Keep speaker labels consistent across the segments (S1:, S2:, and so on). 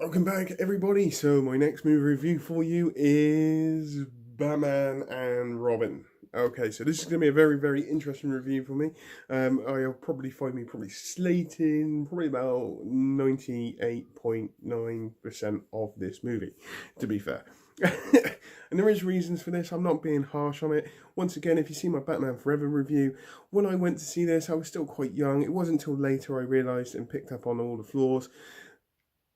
S1: Welcome back, everybody. So my next movie review for you is Batman and Robin. Okay, so this is going to be a very, very interesting review for me. I'll probably find me slating probably about 98.9% of this movie, to be fair. And there is reasons for this. I'm not being harsh on it. Once again, if you see my Batman Forever review, when I went to see this, I was still quite young. It wasn't until later I realised and picked up on all the flaws.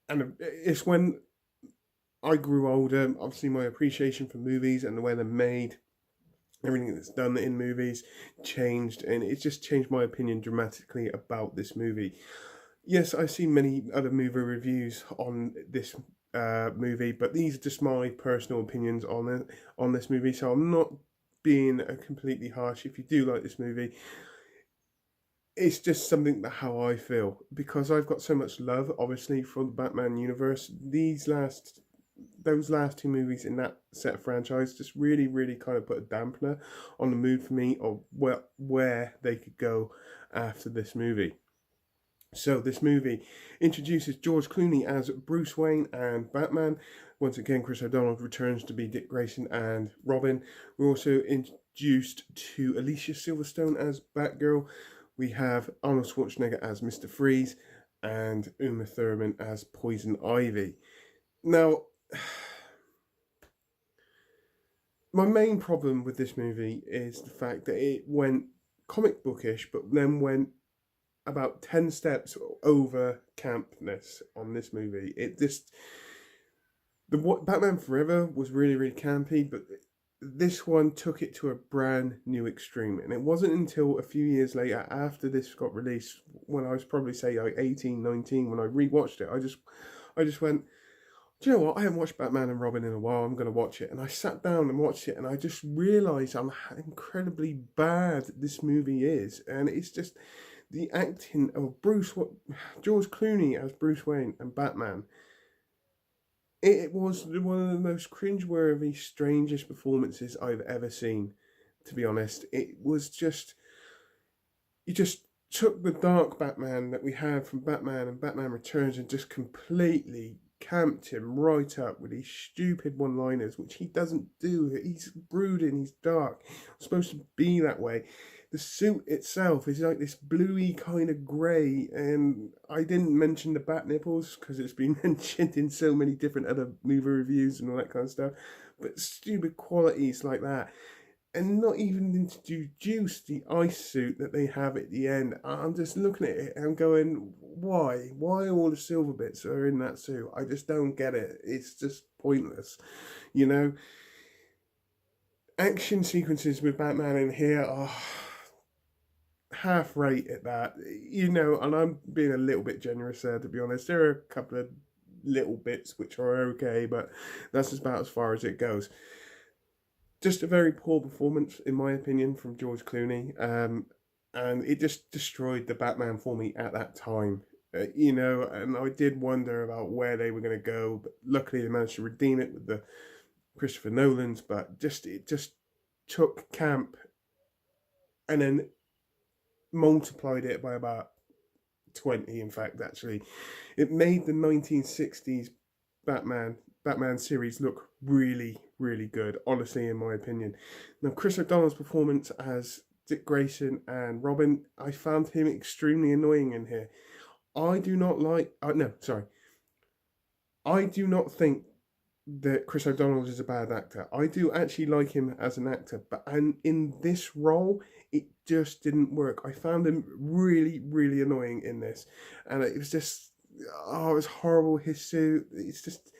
S1: And it's when I grew older, obviously my appreciation for movies and the way they're made, everything that's done in movies changed, and it's just changed my opinion dramatically about this movie. Yes, I've seen many other movie reviews on this movie, but these are just my personal opinions on this movie. So I'm not being completely harsh. If you do like this movie, it's just something that how I feel, because I've got so much love, obviously, for the Batman universe. Those last two movies in that set of franchise just really, really kind of put a dampener on the mood for me of where they could go after this movie. So this movie introduces George Clooney as Bruce Wayne and Batman. Once again, Chris O'Donnell returns to be Dick Grayson and Robin. We're also introduced to Alicia Silverstone as Batgirl. We have Arnold Schwarzenegger as Mr. Freeze and Uma Thurman as Poison Ivy. Now, my main problem with this movie is the fact that it went comic bookish, but then went about 10 steps over campness on this movie. Batman Forever was really, really campy, but this one took it to a brand new extreme. And it wasn't until a few years later, after this got released, when I was probably say like 18, 19, when I rewatched it, I just went, do you know what? I haven't watched Batman and Robin in a while. I'm going to watch it. And I sat down and watched it, and I just realised how incredibly bad this movie is. And it's just the acting of George Clooney as Bruce Wayne and Batman. It was one of the most cringeworthy, strangest performances I've ever seen, to be honest. It was just, you just took the dark Batman that we had from Batman and Batman Returns and just completely camped him right up with these stupid one-liners, which he doesn't do. He's brooding, he's dark. It's supposed to be that way. The suit itself is like this bluey kind of grey, and I didn't mention the bat nipples because it's been mentioned in so many different other movie reviews and all that kind of stuff. But stupid qualities like that, and not even introduce the ice suit that they have at the end. I'm just looking at it and I'm going, why? Why all the silver bits are in that suit? I just don't get it. It's just pointless, you know? Action sequences with Batman in here are half rate at that, you know, and I'm being a little bit generous there, to be honest. There are a couple of little bits which are okay, but that's about as far as it goes. Just a very poor performance, in my opinion, from George Clooney, and it just destroyed the Batman for me at that time. You know, and I did wonder about where they were going to go, but luckily they managed to redeem it with the Christopher Nolan's. But it just took camp and then multiplied it by about 20. In fact, actually, it made the 1960s Batman series look really, really good, honestly, in my opinion. Now, Chris O'Donnell's performance as Dick Grayson and Robin, I found him extremely annoying in here. I do not like. No, sorry. I do not think that Chris O'Donnell is a bad actor. I do actually like him as an actor, but and in this role, it just didn't work. I found him really, really annoying in this, and it was just, oh, it was horrible. His suit, it's just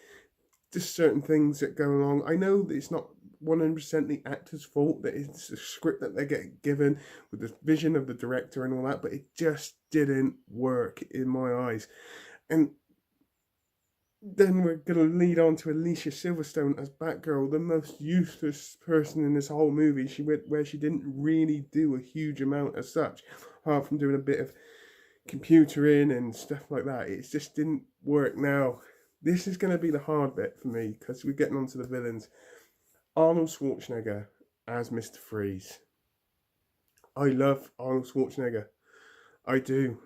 S1: certain things that go along. I know that it's not 100% the actor's fault, that it's the script that they get given with the vision of the director and all that, but it just didn't work in my eyes. And then we're going to lead on to Alicia Silverstone as Batgirl, the most useless person in this whole movie. Where she didn't really do a huge amount as such, apart from doing a bit of computering and stuff like that. It just didn't work. Now, this is going to be the hard bit for me because we're getting on to the villains. Arnold Schwarzenegger as Mr. Freeze. I love Arnold Schwarzenegger. I do.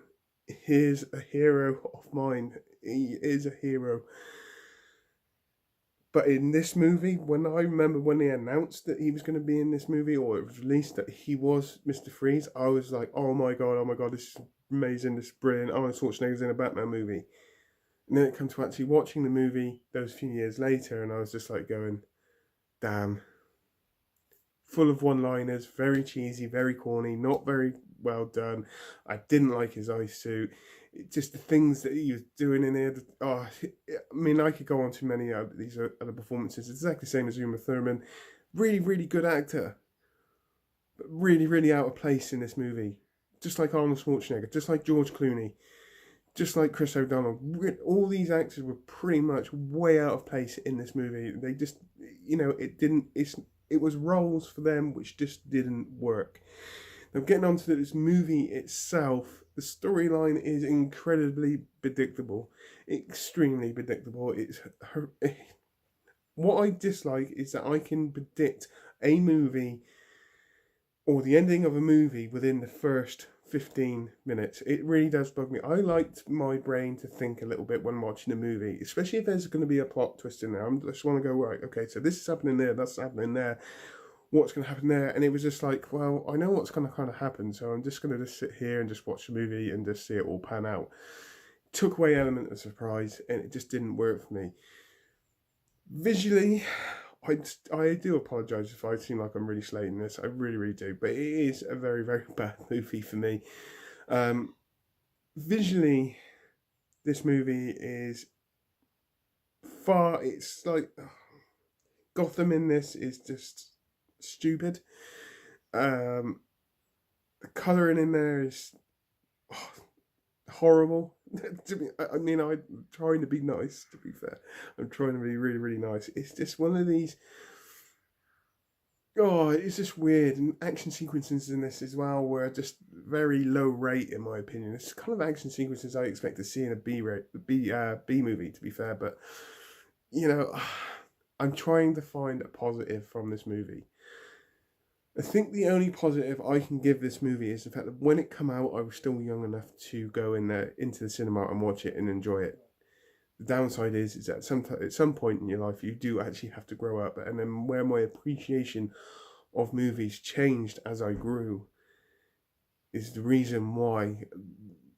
S1: He's a hero of mine. He is a hero. But in this movie, when I remember when they announced that he was going to be in this movie, or it was released that he was Mr. Freeze, I was like, oh my god, this is amazing, this is brilliant. Arnold Schwarzenegger's in a Batman movie. And then it comes to actually watching the movie those few years later, and I was just like going, damn. Full of one-liners, very cheesy, very corny, not very well done. I didn't like his ice suit. Just the things that he was doing in there. Oh, I mean, I could go on to many these other performances. It's exactly the same as Uma Thurman. Really, really good actor, but really, really out of place in this movie. Just like Arnold Schwarzenegger, just like George Clooney, just like Chris O'Donnell. All these actors were pretty much way out of place in this movie. They just, it was roles for them which just didn't work. Now, getting on to this movie itself, the storyline is incredibly predictable, extremely predictable. What I dislike is that I can predict a movie or the ending of a movie within the first 15 minutes. It really does bug me. I like my brain to think a little bit when watching a movie, especially if there's going to be a plot twist in there. I just want to go, right, okay, so this is happening there, that's happening there, what's going to happen there? And it was just like, well, I know what's going to kind of happen, so I'm just going to just sit here and just watch the movie and just see it all pan out. Took away element of surprise, and it just didn't work for me. Visually, I do apologise if I seem like I'm really slating this. I really, really do. But it is a very, very bad movie for me. Visually, this movie is it's like Gotham in this is just stupid. The colouring in there is horrible. I mean, I'm trying to be nice, to be fair. I'm trying to be really, really nice. It's just one of these. Oh, it's just weird. And action sequences in this as well were just very low rate, in my opinion. It's kind of action sequences I expect to see in a B movie, to be fair. But, I'm trying to find a positive from this movie. I think the only positive I can give this movie is the fact that when it came out, I was still young enough to go in there into the cinema and watch it and enjoy it. The downside is that at some point in your life, you do actually have to grow up. And then where my appreciation of movies changed as I grew is the reason why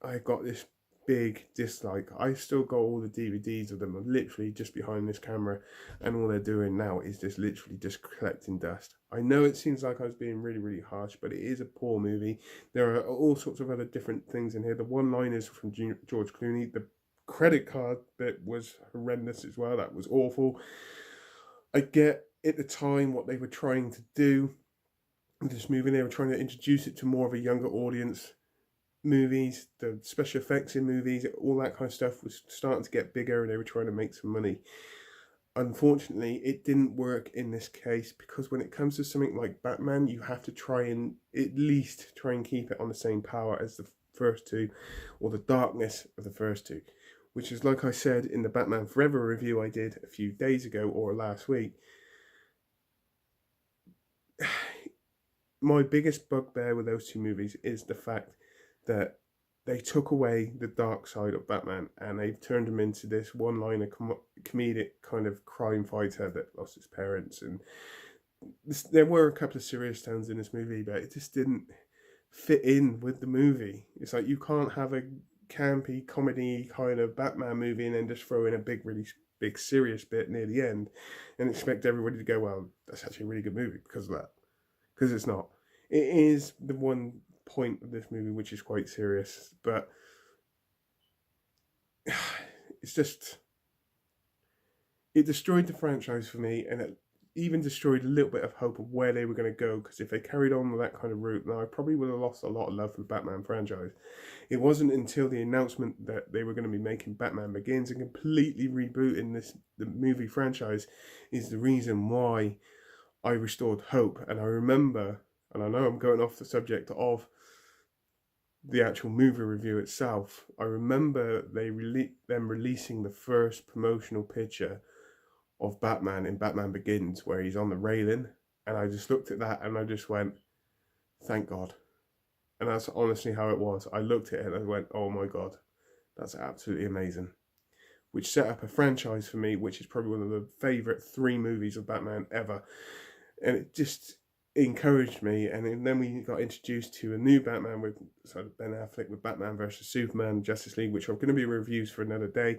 S1: I got this big dislike. I still got all the DVDs of them. I'm literally just behind this camera, and all they're doing now is just literally just collecting dust. I know it seems like I was being really, really harsh, but it is a poor movie. There are all sorts of other different things in here. The one-liners from George Clooney, the credit card bit was horrendous as well. That was awful. I get at the time what they were trying to do with this movie. They were trying to introduce it to more of a younger audience. Movies, the special effects in movies, all that kind of stuff was starting to get bigger, and they were trying to make some money. Unfortunately, it didn't work in this case, because when it comes to something like Batman, you have to try and at least try and keep it on the same power as the first two, or the darkness of the first two, which is, like I said in the Batman Forever review I did a few days ago or last week. My biggest bugbear with those two movies is the fact that they took away the dark side of Batman and they've turned him into this one-liner comedic kind of crime fighter that lost his parents. And there were a couple of serious tones in this movie, but it just didn't fit in with the movie. It's like you can't have a campy comedy kind of Batman movie and then just throw in a really big serious bit near the end and expect everybody to go, well, that's actually a really good movie because of that. Because it's not. It is the one point of this movie which is quite serious, but it's just, it destroyed the franchise for me, and it even destroyed a little bit of hope of where they were going to go, because if they carried on with that kind of route, then I probably would have lost a lot of love for the Batman franchise. It wasn't until the announcement that they were going to be making Batman Begins and completely rebooting the movie franchise is the reason why I restored hope. And I remember, and I know I'm going off the subject of the actual movie review itself, I remember them releasing the first promotional picture of Batman in Batman Begins where he's on the railing, and I just looked at that and I just went, thank God. And that's honestly how it was. I looked at it and I went, oh my God, that's absolutely amazing. which set up a franchise for me, which is probably one of the favourite 3 movies of Batman ever. And it just encouraged me. And then we got introduced to a new Batman with Ben Affleck with Batman versus Superman, Justice League, which are going to be reviews for another day.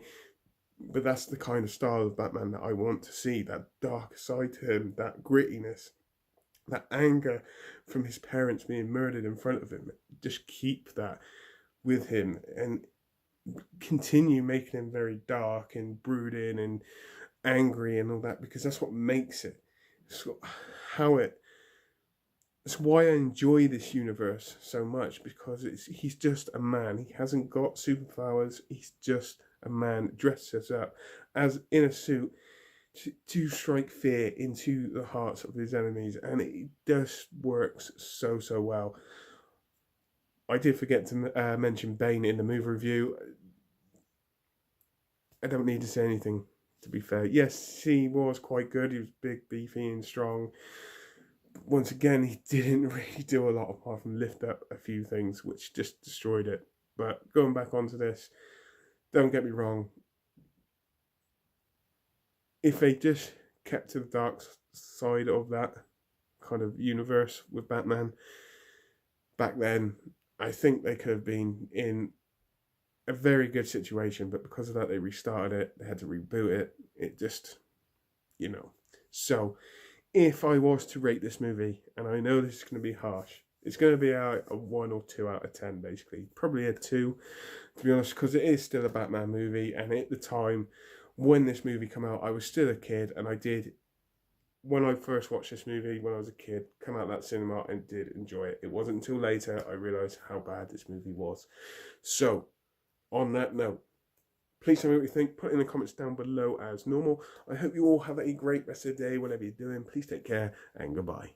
S1: But that's the kind of style of Batman that I want to see, that dark side to him, that grittiness, that anger from his parents being murdered in front of him. Just keep that with him and continue making him very dark and brooding and angry and all that, because that's what makes it. It's That's why I enjoy this universe so much, because he's just a man. He hasn't got superpowers. He's just a man dresses up as in a suit to strike fear into the hearts of his enemies, and it just works so well. I did forget to mention Bane in the movie review. I don't need to say anything, to be fair. Yes, he was quite good. He was big, beefy, and strong. Once again, he didn't really do a lot apart from lift up a few things, which just destroyed it. But going back onto this, don't get me wrong. If they just kept to the dark side of that kind of universe with Batman back then, I think they could have been in a very good situation. But because of that, they restarted it. They had to reboot it. It just, So, if I was to rate this movie, and I know this is going to be harsh, it's going to be a 1 or 2 out of 10, basically. Probably a 2, to be honest, because it is still a Batman movie, and at the time, when this movie came out, I was still a kid, and when I first watched this movie, when I was a kid, come out of that cinema and did enjoy it. It wasn't until later I realised how bad this movie was. So, on that note, please tell me what you think. Put it in the comments down below as normal. I hope you all have a great rest of the day, whatever you're doing. Please take care and goodbye.